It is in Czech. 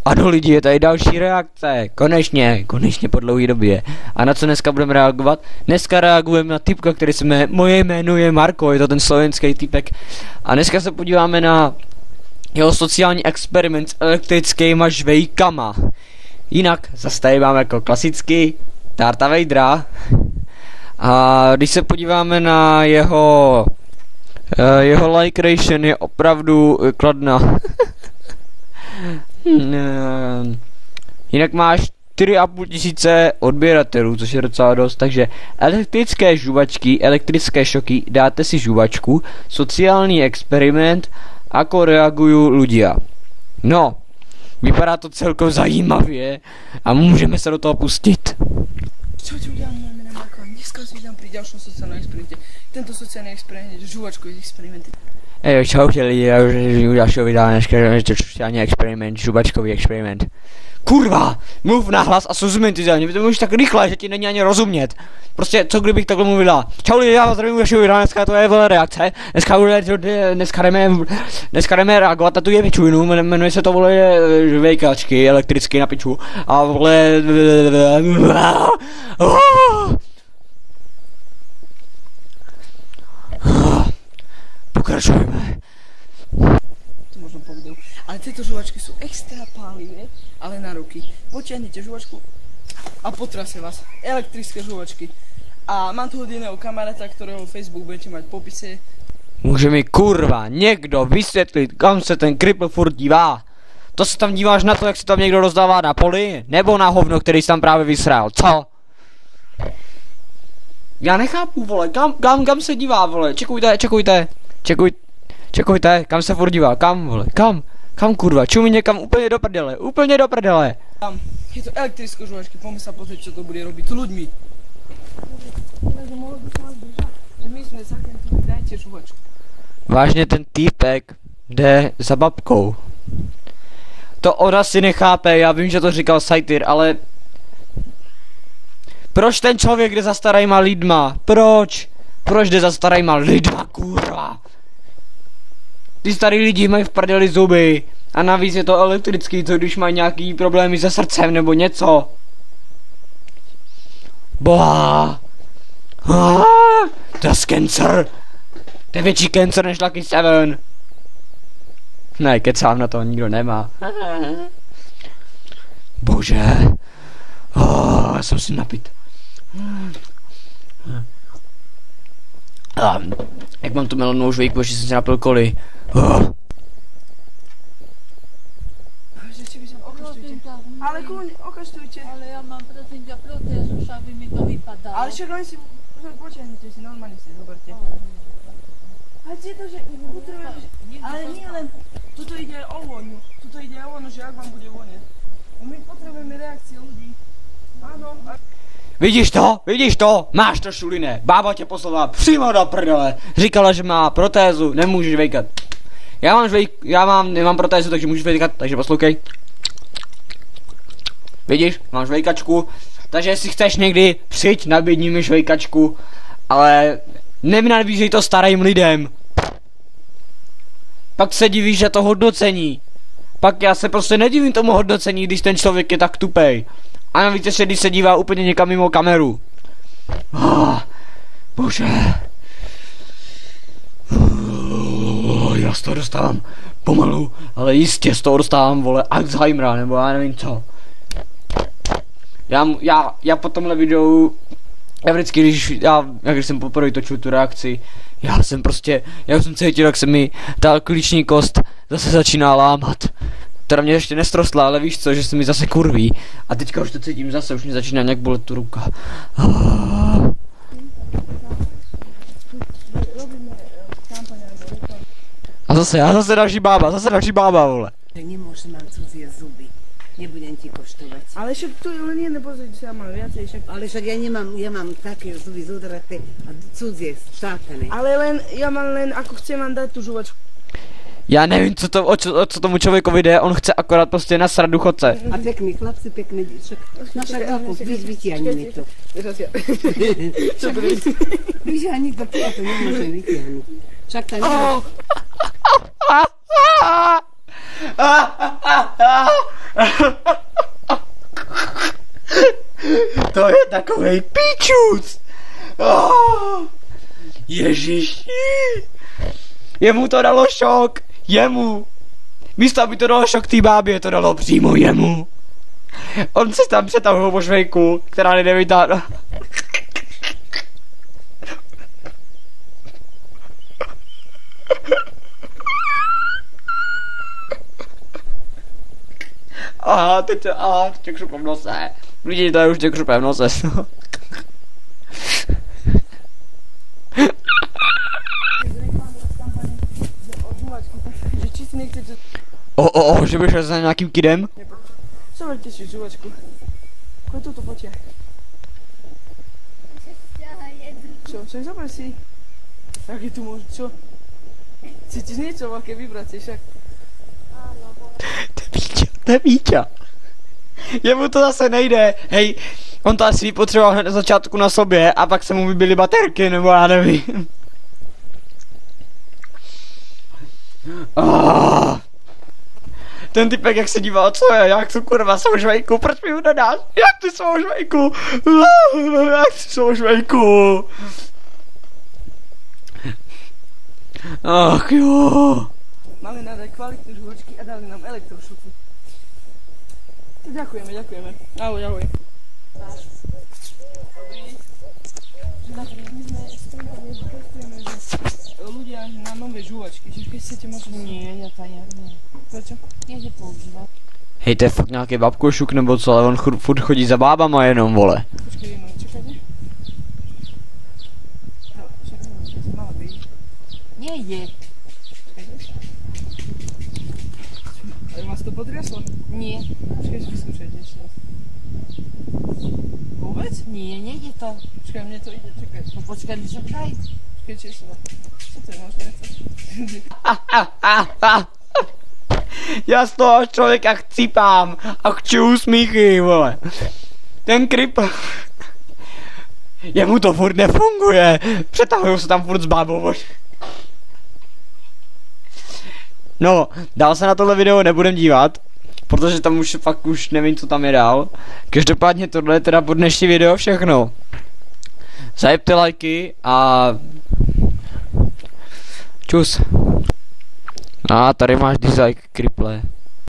Ano lidi, je tady další reakce. Konečně po dlouhé době. A na co dneska budeme reagovat? Dneska reagujeme na typka, který se jmenuje, moje jméno je Marko, je to ten slovenský typek. A dneska se podíváme na jeho sociální experiment s elektrickýma žvejkama. Jinak zase tady máme jako klasický Dartha Vadera. A když se podíváme na jeho like ration je opravdu kladná. Jinak máš 4,5 tisíce odběratelů, což je docela dost, takže elektrické žuvačky, elektrické šoky, dáte si žuvačku, sociální experiment, ako reagují ľudia. No, vypadá to celkem zajímavě a můžeme se do toho pustit. Co ti udělám, môj meno Marko? Dneska si dám pri ďalšom sociálnom experimente. Tento sociálny experiment je žuvačkový experimenty. Čaute lidi, já už dalšího vydám dneska sociální experiment, žuvačkový experiment. Kurva, mluv nahlas a srozumitelně, vy to mluvíš tak rychle, že ti není ani rozumět. Prostě, co kdybych takhle mluvila? Čau lidi, já vás zdravím dalšího videa, dneska to je vole reakce. Dneska jdeme reagovat na tu jevičujnu, jmenuje se to vole žvejkačky, elektricky na piču. A vole... Pokračujeme. To možno povedal. Ale tieto žuvačky sú extra pálivé, ale na ruky. Potiahnete žuvačku a potrasie vás. Elektrické žuvačky. A mám tu od jedného kamaráta, ktorého Facebook budete mať v popise. Může mi kurva někdo vysvětlit, kam se ten kripl furt dívá? To se tam díváš na to, jak se tam někdo rozdává na poli? Nebo na hovno, který jsi tam právě vysrál? Co? Já nechápu, vole, kam se dívá, vole, čekujte, kam se furt dívá, kam, vole, kam kurva, čumí někam úplně do prdele. Tam je to elektrické žuvačky, poďme sa pozrieť, čo to bude robiť s ľuďmi. Že my sme zakentili, dajte žuvačku. Vážně ten týpek jde za babkou. To ona si nechápe, já vím, že to říkal Satyr, ale... Proč ten člověk jde za starýma lidma? Proč? Proč jde za starýma lidma, kurva? Ty starý lidi mají v prdeli zuby. A navíc je to elektrický, co když mají nějaký problémy se srdcem nebo něco. Boha. To je cancer. To je větší cancer než Lucky 7. Ne, kecám, na to nikdo nemá. Bože. Já jsem si napit. Jak mám tu melonou žvejku, že jsem si napil koli. Ale kľudne, okaštujte. Ale ja mám prosím ťa protézu, však by mi to vypadalo. Ale však len si potiahnete si, normálne si zoberte. A je to, že potrebujeme... Ale nie len, tuto ide aj o vôňu. Tuto ide aj o vôňu, že ak vám bude voňať. My potrebujeme reakcie ľudí. Áno. Vidíš to? Máš to šuliné. Bába tě poslala přímo do prdele. Říkala, že má protézu, nemůžeš vejkat. Nemám protézu, takže můžeš vejkat, takže poslouchej. Vidíš, mám žvejkačku, takže jestli chceš někdy, přijď, nabídni mi žvejkačku, ale nenabízej to starým lidem. Pak se divíš, že to hodnocení. Pak já se prostě nedivím tomu hodnocení, když ten člověk je tak tupej. A navíc ještě, když se dívá úplně někam mimo kameru. Bože. Já z toho dostávám pomalu, ale jistě z toho dostávám, vole, Alzheimera, nebo já nevím co. Já po tomhle videu, když jsem poprvé točil tu reakci, já jsem cítil, jak se mi ta klíční kost zase začíná lámat. Teda mě ještě nestrostla, ale víš co, že se mi zase kurví. A teďka už to cítím zase, už mi začíná nějak bolet tu ruka. A zase další bába, vole. Nemôžem, mám cudzie zuby. Nebudem ti koštovať. Ale však to je len jedné, pozrieť sa, mám viacej však. Ale však ja mám také zuby zodraté a cudzie, štátané. Ale ja mám len, ako chcem vám dať tú žuvačku. Já nevím, co tomu člověkovi jde, on chce akorát prostě nasrat důchodce. A pekný chlapci, pekné však vyťahni mi to. Vyťahni to, to nemôžem vyťahnuť. Však tam takovej píčus. Ježiši. Jemu to dalo šok. Jemu. Místo, aby to dalo šok té bábě, to dalo přímo jemu. On se tam přetahoval po švejku, která nejde vytáhnout. Aha, teď to, tě křupem v nose. Vidíte, to je už tě křupem v nose. Že by šel za nějakým kidem? Zaverte si žuvačku. Pojď to pojďte. Čo, však zober si. Jak je tu možno, čo? Cítíš niečo, aké vibrácie však? To je píča. Jemu to zase nejde. Hej, on to asi potřeboval hned na začátku na sobě a pak se mu vybily baterky, nebo já nevím. Ten typek jak se díval, co je, jak tu kurva svou žvejku, proč mi ho nedáš? Jak ty svou žvejku? Jak ty svou žvejku? Ach jo. Máme nádaj kvalitné žuvačky a dali nám elektrošoky. Ďakujeme, ďakujeme. Ahoj, ahoj. My sme testujeme, že ľudia na nové žuvačky, že keď chcete možno... Nie, ja to nie. Prečo? Nejde používať. Hej, to je fakt nějaký babkošuk nebo co, ale on furt chodí za bábama jenom, vole. Počkej, jenom čekajte. No, čekaj, to mala byť. Nejde. Ale vás to potriaslo? Nie. Počkaj, vyskúšajte ešte raz. Vôbec? Nie, nejde to. Počkaj, mne to ide, čekaj. No počkaj, čo daj. Počkajte ešte raz. Co to je možné? Já z toho člověka chcípám a chci úsmíchy, vole. Ten krip... Jemu to furt nefunguje. Přetahuju se tam furt s bábou. No, dál se na tohle video nebudem dívat, protože tam už fakt už nevím, co tam je dál. Každopádně tohle je teda po dnešní video všechno. Zajebte lajky a... Čus. A tady máš dislike, kriple.